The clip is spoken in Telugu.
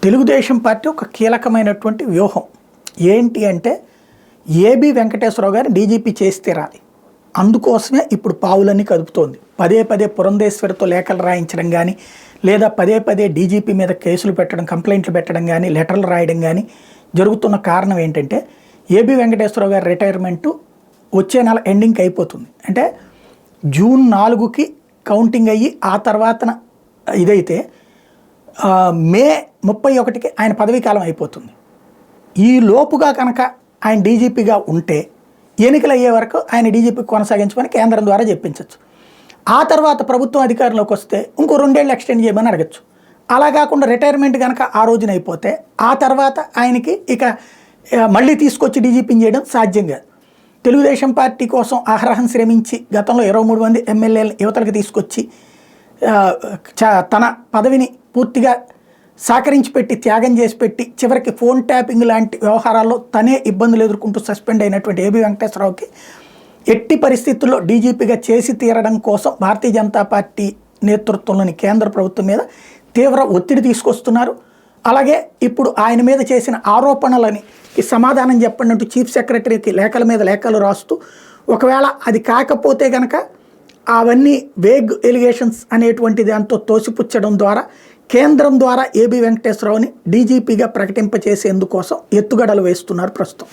తెలుగుదేశం పార్టీ ఒక కీలకమైనటువంటి వ్యూహం ఏంటి అంటే ఏబి వెంకటేశ్వరరావు గారు డీజీపీ చేసి తీరాలి. అందుకోసమే ఇప్పుడు పావులన్నీ కదుపుతోంది. పదే పదే పురంధేశ్వరితో లేఖలు రాయించడం కానీ, లేదా పదే పదే డీజీపీ మీద కేసులు పెట్టడం, కంప్లైంట్లు పెట్టడం కానీ, లెటర్లు రాయడం కానీ జరుగుతున్న కారణం ఏంటంటే ఏబి వెంకటేశ్వరరావు గారి రిటైర్మెంటు వచ్చే నెల ఎండింగ్కి అయిపోతుంది. అంటే జూన్ 4కి కౌంటింగ్ అయ్యి ఆ తర్వాతన ఇదైతే మే 31కి ఆయన పదవీ కాలం అయిపోతుంది. ఈ లోపుగా కనుక ఆయన డీజీపీగా ఉంటే ఎన్నికలు అయ్యే వరకు ఆయన డీజీపీ కొనసాగించమని కేంద్రం ద్వారా చెప్పించవచ్చు. ఆ తర్వాత ప్రభుత్వం అధికారంలోకి వస్తే ఇంకో 2 ఏళ్ళు ఎక్స్టెండ్ చేయమని అడగచ్చు. అలా కాకుండా రిటైర్మెంట్ కనుక ఆ రోజున అయిపోతే ఆ తర్వాత ఆయనకి ఇక మళ్ళీ తీసుకొచ్చి డీజీపీని చేయడం సాధ్యం కాదు. తెలుగుదేశం పార్టీ కోసం అహరహం శ్రమించి గతంలో 23 మంది ఎమ్మెల్యేలను యువతలకు తీసుకొచ్చి తన పదవిని పూర్తిగా సహకరించి పెట్టి, త్యాగం చేసి పెట్టి, చివరికి ఫోన్ ట్యాపింగ్ లాంటి వ్యవహారాల్లో తనే ఇబ్బందులు ఎదుర్కొంటూ సస్పెండ్ అయినటువంటి ఏబి వెంకటేశ్వరరావుకి ఎట్టి పరిస్థితుల్లో డీజీపీగా చేసి తీరడం కోసం భారతీయ జనతా పార్టీ నేతృత్వంలోని కేంద్ర ప్రభుత్వం మీద తీవ్ర ఒత్తిడి తీసుకొస్తున్నారు. అలాగే ఇప్పుడు ఆయన మీద చేసిన ఆరోపణలని సమాధానం చెప్పండి అంటూ చీఫ్ సెక్రటరీకి లేఖల మీద లేఖలు రాస్తూ, ఒకవేళ అది కాకపోతే కనుక అవన్నీ వేగ్ ఎలిగేషన్స్ అనేటువంటి దాంతో తోసిపుచ్చడం ద్వారా కేంద్రం ద్వారా ఏబి వెంకటేశ్వరరావుని డీజీపీగా ప్రకటింపచేసేందుకోసం ఎత్తుగడలు వేస్తున్నారు ప్రస్తుతం.